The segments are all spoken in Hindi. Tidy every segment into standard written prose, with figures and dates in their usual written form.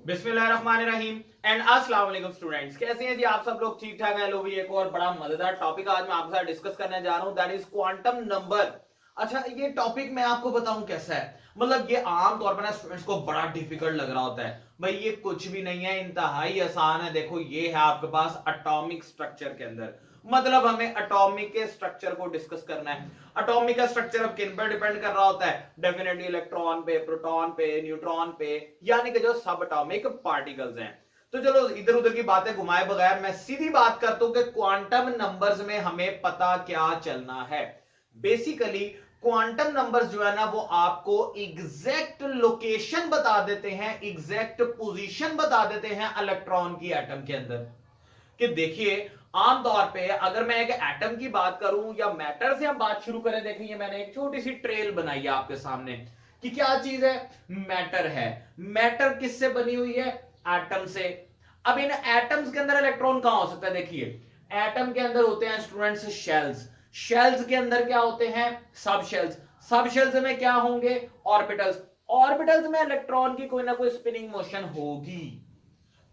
बिस्मिल्लाहिर्रहमानिर्रहीम एंड अस्सलाम वालेकुम स्टूडेंट्स, कैसे हैं जी आप सब लोग? ठीक ठाक है। लो भी एक और बड़ा मजेदार टॉपिक आज मैं आपके साथ डिस्कस करने जा रहा हूं, दैट इज क्वांटम नंबर। अच्छा, ये टॉपिक मैं आपको बताऊं कैसा है। मतलब ये आम तौर पर ना स्टूडेंट्स को बड़ा डिफिकल्ट लग रहा होता है। भाई ये कुछ भी नहीं है, इंतहाई आसान है। देखो ये है आपके पास एटॉमिक स्ट्रक्चर के अंदर, मतलब हमें एटॉमिक के स्ट्रक्चर को डिस्कस करना है। एटॉमिक का स्ट्रक्चर अब किन पर डिपेंड कर रहा होता है? डेफिनेटली इलेक्ट्रॉन पे, प्रोटॉन पे, न्यूट्रॉन पे, यानी कि जो सब एटॉमिक पार्टिकल्स हैं। तो चलो इधर उधर की बातें घुमाए बगैर मैं सीधी बात करता हूं कि क्वांटम नंबर्स में हमें पता क्या चलना है। बेसिकली क्वांटम नंबर्स जो है ना वो आपको एग्जैक्ट लोकेशन बता देते हैं, एग्जैक्ट पोजीशन बता देते हैं इलेक्ट्रॉन की एटम के अंदर। कि देखिए आमतौर पे अगर मैं एक एटम की बात करूं या मैटर से हम बात शुरू करें, देखिए मैंने एक छोटी सी ट्रेल बनाई है आपके सामने कि क्या चीज है, मैटर है। मैटर किससे बनी हुई है? एटम से। अब इन एटम्स के अंदर इलेक्ट्रॉन कहां हो सकता है? देखिए एटम के अंदर होते हैं स्टूडेंट्स शेल्स, शेल्स के अंदर क्या होते हैं? सब शेल्स, सब शेल्स में क्या होंगे? ऑर्बिटल्स, ऑर्बिटल्स में इलेक्ट्रॉन की कोई ना कोई स्पिनिंग मोशन होगी।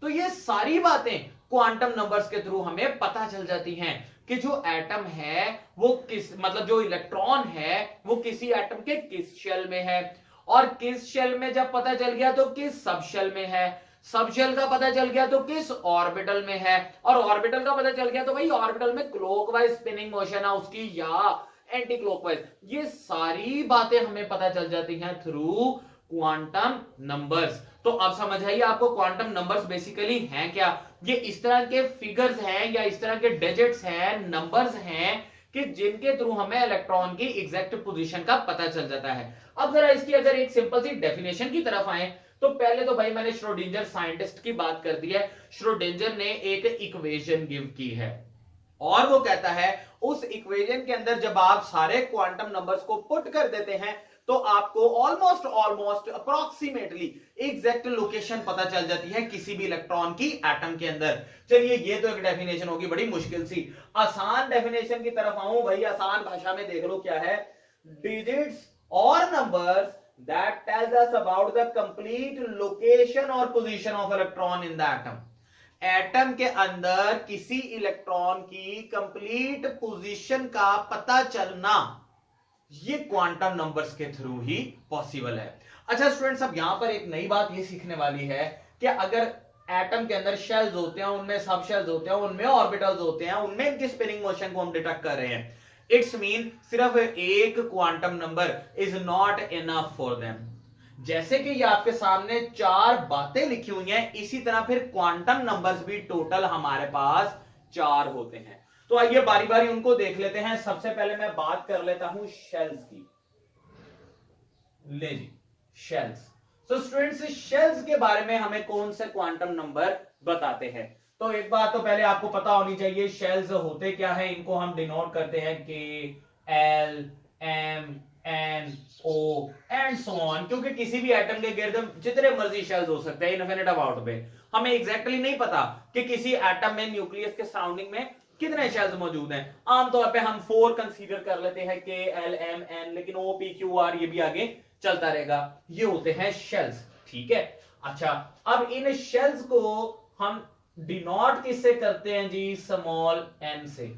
तो ये सारी बातें क्वांटम नंबर्स के थ्रू हमें पता चल जाती हैं कि जो एटम है वो किस, मतलब जो इलेक्ट्रॉन है वो किसी एटम के किस शेल में है, और किस शेल में जब पता चल गया तो किस सब शेल में है, सब शेल का पता चल गया तो किस ऑर्बिटल में है, और ऑर्बिटल का पता चल गया तो भाई ऑर्बिटल में क्लॉकवाइज स्पिनिंग मोशन है उसकी या एंटी क्लॉकवाइज। ये सारी बातें हमें पता चल जाती हैं थ्रू क्वांटम नंबर्स। तो अब समझ आइए आपको क्वांटम नंबर्स बेसिकली हैं क्या। ये इस तरह के फिगर्स हैं या इस तरह के डिजिट्स हैं, नंबर्स हैं कि जिनके थ्रू हमें इलेक्ट्रॉन की एग्जैक्ट पोजीशन का पता चल जाता है। अब जरा इसकी अगर एक सिंपल सी डेफिनेशन की तरफ आए तो पहले तो भाई मैंने श्रोडिंजर साइंटिस्ट की बात कर दी है। श्रोडिंजर ने एक इक्वेशन गिव की है और वो कहता है उस इक्वेशन के अंदर जब आप सारे क्वांटम नंबर्स को पुट कर देते हैं तो आपको ऑलमोस्ट अप्रोक्सीमेटली एग्जैक्ट लोकेशन पता चल जाती है किसी भी इलेक्ट्रॉन की एटम के अंदर। चलिए ये तो एक डेफिनेशन होगी बड़ी मुश्किल सी। आसान डेफिनेशन की तरफ आऊं भाई, आसान भाषा में देख लो क्या है। डिजिट्स और numbers that tells us about the complete location और position of electron in the atom. Atom के अंदर किसी इलेक्ट्रॉन की कंप्लीट पोजीशन का पता चलना ये क्वांटम नंबर्स के थ्रू ही पॉसिबल है। अच्छा स्टूडेंट्स, अब यहां पर एक नई बात ये सीखने वाली है कि अगर एटम के अंदर शेल्स होते हैं, उनमें सब शेल्स होते हैं, उनमें ऑर्बिटल्स होते हैं, उनमें इनकी स्पिनिंग मोशन को हम डिटेक्ट कर रहे हैं, इट्स मीन सिर्फ एक quantum number is not enough for them. जैसे कि ये आपके सामने चार बातें लिखी हुई हैं, इसी तरह फिर क्वांटम नंबर्स भी टोटल हमारे पास चार होते हैं। तो आइए बारी बारी उनको देख लेते हैं। सबसे पहले मैं बात कर लेता हूं शेल्स की। ले जी शेल्स। तो स्टूडेंट्स शेल्स के बारे में हमें कौन से क्वांटम नंबर बताते हैं? तो एक बात तो पहले आपको पता होनी चाहिए, शेल्स होते क्या है। इनको हम डिनोट करते हैं K, L, M, N, O and so on, क्योंकि किसी भी एटम के गिर्द जितने मर्जी शेल्स हो सकते हैं इनफिनिट अबाउट पे। हमें एग्जैक्टली नहीं पता कि किसी एटम में न्यूक्लियस के सराउंडिंग में कितने शेल्स मौजूद हैं। आमतौर पे हम 4 कंसीडर कर लेते हैं, के, एल, एम, एन, लेकिन ओ, पी, क्यू, आर ये भी आगे चलता रहेगा। ये होते हैं शेल्स, ठीक है। अच्छा, अब इन शेल्स को हम डिनोट किससे करते हैं जी? स्मॉल एन से।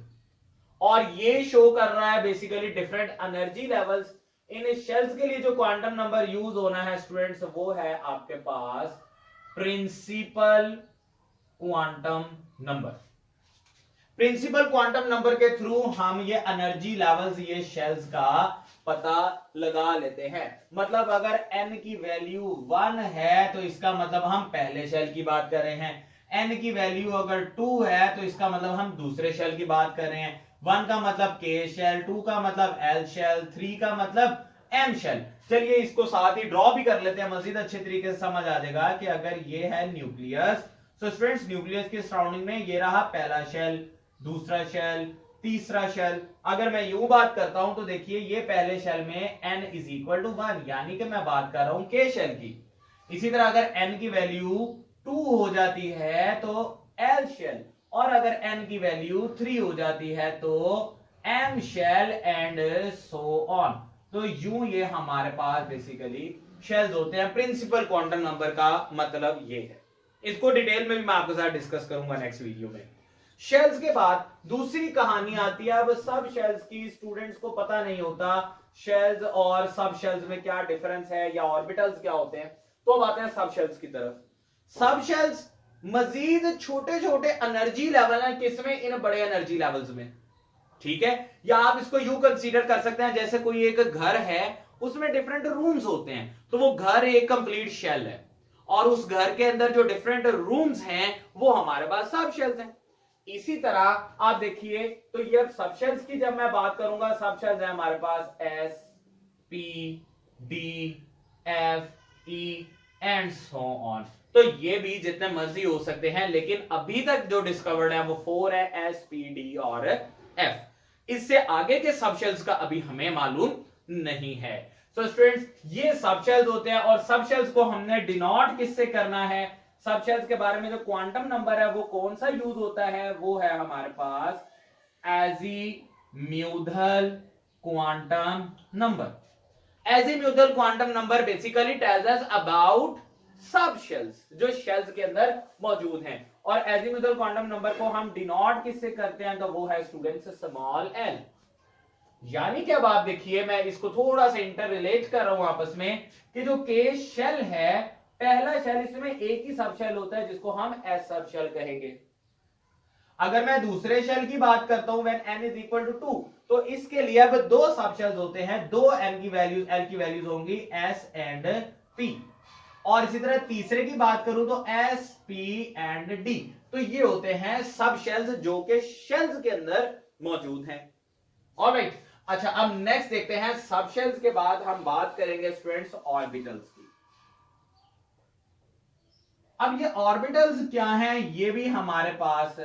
और ये शो कर रहा है बेसिकली डिफरेंट एनर्जी लेवल्स। इन शेल्स के लिए जो क्वांटम नंबर यूज होना है स्टूडेंट्स वो है आपके पास principal quantum number. Principal quantum number के थ्रू हम ये एनर्जी लेवल्स, ये शेल्स का पता लगा लेते हैं। मतलब अगर n की वैल्यू 1 है तो इसका मतलब हम पहले शेल की बात कर रहे हैं। n की वैल्यू अगर 2 है तो इसका मतलब हम दूसरे शेल की बात कर रहे हैं। 1 का मतलब k शेल, 2 का मतलब l शेल, 3 का मतलब m शेल। चलिए इसको साथ ही ड्रॉ भी कर लेते हैं, मजीद अच्छे तरीके से समझ आ जाएगा कि अगर ये है न्यूक्लियस, तो स्टूडेंट्स न्यूक्लियस के सराउंडिंग में ये रहा पहला शेल, दूसरा शेल, तीसरा शेल। अगर मैं यूं बात करता हूं तो देखिए ये पहले शेल में n इज इक्वल टू 1, यानी कि मैं बात कर रहा हूं k शेल की। इसी तरह अगर n की वैल्यू 2 हो जाती है तो l शेल, और अगर n की वैल्यू 3 हो जाती है तो m shell and so on. तो यूं ये हमारे पास बेसिकली शेल्स होते हैं। प्रिंसिपल क्वांटम नंबर का मतलब ये है। इसको डिटेल में भी मैं आपके साथ डिस्कस करूंगा नेक्स्ट वीडियो में। शेल्स के बाद दूसरी कहानी आती है अब सब शेल्स की। स्टूडेंट्स को पता नहीं होता शेल्स और सब शेल्स में क्या डिफरेंस है या ऑर्बिटल्स क्या होते हैं। तो अब आते हैं सब शेल्स की तरफ। सब शेल्स मजीद छोटे छोटे एनर्जी लेवल है किसमें, इन बड़े एनर्जी लेवल्स में, ठीक है। या आप इसको यूं कंसीडर कर सकते हैं जैसे कोई एक घर है, उसमें डिफरेंट रूम्स होते हैं, तो वो घर एक कंप्लीट शेल है और उस घर के अंदर जो डिफरेंट रूम्स हैं वो हमारे पास सब शेल्स हैं। इसी तरह आप देखिए, तो ये सब शेल्स की जब मैं बात करूंगा, सब शेल्स है हमारे पास s p d f e and so on. तो ये भी जितने मर्जी हो सकते हैं, लेकिन अभी तक जो डिस्कवर्ड है वो 4 है, एस पी डी और एफ। इससे आगे के सब शेल्स का अभी हमें मालूम नहीं है। तो स्टूडेंट्स ये सब शेल्स होते हैं और सब शेल्स को हमने डिनोट किससे करना है। सब शेल्स के बारे में जो क्वांटम नंबर है वो कौन सा यूज होता है, वो है हमारे पास azimuthal quantum number. Azimuthal quantum number basically tells us about subshells जो शेल्स के अंदर मौजूद हैं। और एजीम्यूथल क्वांटम नंबर को हम डिनोट किससे करते हैं, तो वो है स्टूडेंट्स स्मॉल एल। यानी कि अब आप देखिए, मैं इसको थोड़ा सा इंटर रिलेट कर रहा हूं आपस में कि जो के शेल है, पहला शेल, इसमें एक ही सब शेल होता है जिसको हम एस सब शेल कहेंगे। अगर मैं दूसरे शेल की बात करता हूं when n is equal to 2, तो इसके लिए अब दो सब शेल्स होते हैं, दो n की वैल्यूज, l की वैल्यूज होंगी s एंड p। और इसी तरह तीसरे की बात करूं तो s p एंड d। तो ये होते हैं सब शेल्स जो के शेल्स के अंदर मौजूद हैं। ऑलराइट, अच्छा अब नेक्स्ट देखते हैं, सब शेल्स के बाद हम बात करेंगे स्टूडेंट्स ऑर्बिटल्स की। अब ये ऑर्बिटल्स क्या हैं, ये भी हमारे पास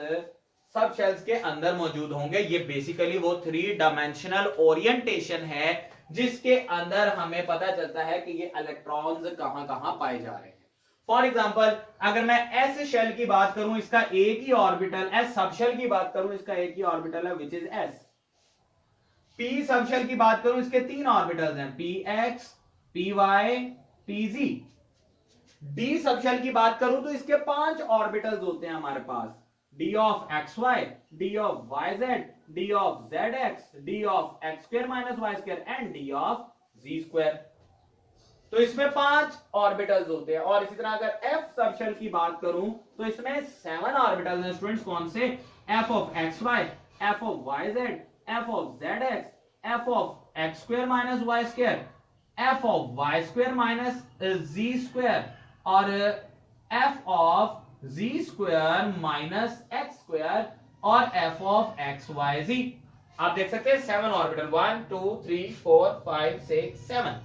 सब शेल्स के अंदर मौजूद होंगे। ये बेसिकली वो 3 डायमेंशनल ओरिएंटेशन है जिसके अंदर हमें पता चलता है कि ये इलेक्ट्रॉन्स कहां कहां पाए जा रहे हैं। फॉर एग्जाम्पल, अगर मैं एस शेल की बात करूं, इसका एक ही ऑर्बिटल, एस सब शेल की बात करूं, इसका एक ही ऑर्बिटल है which is S. P subshell की बात करूं, इसके 3 ऑर्बिटल्स हैं, P X, P Y, P Z. D subshell की बात करूं तो इसके 5 ऑर्बिटल्स होते हैं हमारे पास, d of x y, d of y z, d of z x, d of x square minus y square and d of z square. तो इसमें 5 ऑर्बिटल्स होते हैं। और इसी तरह अगर एफ सब शेल की बात करूं तो इसमें 7 ऑर्बिटल्स हैं स्टूडेंट्स। कौन से, f of x y, f of y z, f of z x, f of x square minus y square, f of y square minus z square और f of z square minus x square और f of x y z. आप देख सकते हैं 7 ऑर्बिटल, 1 2 3 4 5 6 7।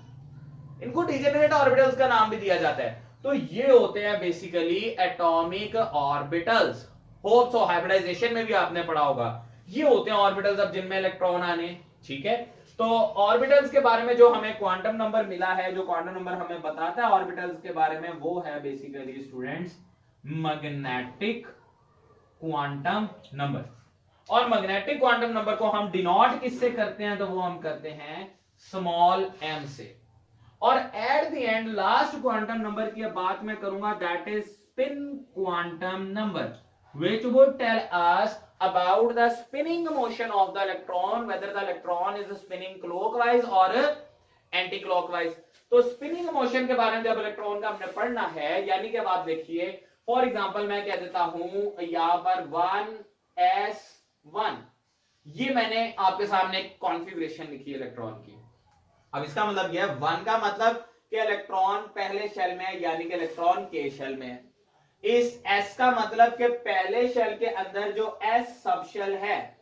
इनको डिजेनरेट ऑर्बिटल्स का नाम भी दिया जाता है। तो ये होते हैं basically atomic orbitals. Hope so hybridization में भी आपने पढ़ा होगा। ये होते हैं ऑर्बिटल्स अब जिनमें इलेक्ट्रॉन आने, ठीक है। तो ऑर्बिटल्स के बारे में जो हमें क्वांटम नंबर मिला है, जो क्वांटम नंबर हमें बताता है ऑर्बिटल्स के बारे में, वो है basically students magnetic quantum number. और मैग्नेटिक क्वांटम नंबर को हम डिनोट किससे करते हैं, तो वो हम करते हैं स्मॉल m से। और at the end last quantum number की बात मैं करूंगा, that is spin quantum number, which would tell us about the spinning motion of the electron, whether the electron is spinning clockwise or anti-clockwise। तो स्पिनिंग मोशन के बारे में जब इलेक्ट्रॉन का हमने पढ़ना है, यानी कि अब आप देखिए, फॉर एग्जांपल मैं कह देता हूं यहां पर 1s1, ये मैंने आपके सामने कॉन्फ़िगरेशन लिखी है इलेक्ट्रॉन की। अब इसका मतलब यह है, 1 का मतलब कि इलेक्ट्रॉन पहले शेल में है, यानी कि इलेक्ट्रॉन के शेल में है। इस s का मतलब कि पहले शेल के अंदर जो s सब शेल है,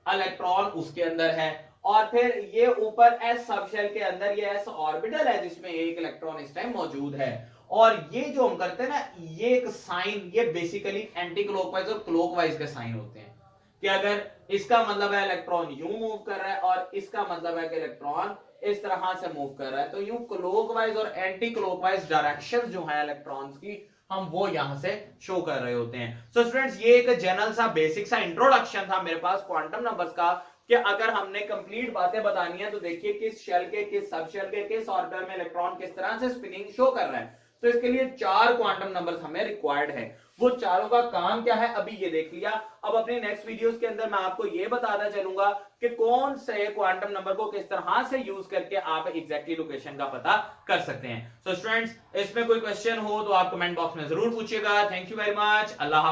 इलेक्ट्रॉन उसके अंदर है। और फिर ये ऊपर s सब शेल के अंदर ये s ऑर्बिटल है जिसमें एक इलेक्ट्रॉन इस टाइम मौजूद है। और ये जो हम करते हैं ना, ये एक साइन, ये बेसिकली एंटी क्लॉकवाइज और क्लॉकवाइज के साइन होते हैं कि अगर इसका मतलब है इलेक्ट्रॉन यूं मूव कर रहा है और इसका मतलब है कि इलेक्ट्रॉन इस तरह से मूव कर रहा है, तो यूं क्लॉकवाइज और एंटी क्लॉकवाइज डायरेक्शंस जो है इलेक्ट्रॉन्स की, हम वो यहां से शो कर रहे होते हैं। सो स्टूडेंट्स, ये एक जनरल सा बेसिक सा इंट्रोडक्शन था मेरे पास क्वांटम नंबर्स का, कि अगर हमने कंप्लीट बातें बतानी है तो देखिए किस शेल के, किस सब शेल के, किस ऑर्बिटल में इलेक्ट्रॉन किस तरह से स्पिनिंग शो कर रहा है। तो इसके लिए 4 क्वांटम नंबर्स हमें रिक्वायर्ड है। वो चारों का काम क्या है अभी ये देख लिया। अब अपनी नेक्स्ट वीडियोस के अंदर मैं आपको ये बताता चलूंगा कि कौन से क्वांटम नंबर को किस तरह से यूज करके आप एग्जैक्टली लोकेशन का पता कर सकते हैं। सो स्टूडेंट्स, इसमें कोई क्वेश्चन हो तो आप कमेंट बॉक्स में जरूर पूछिएगा। Thank you very much. Allah.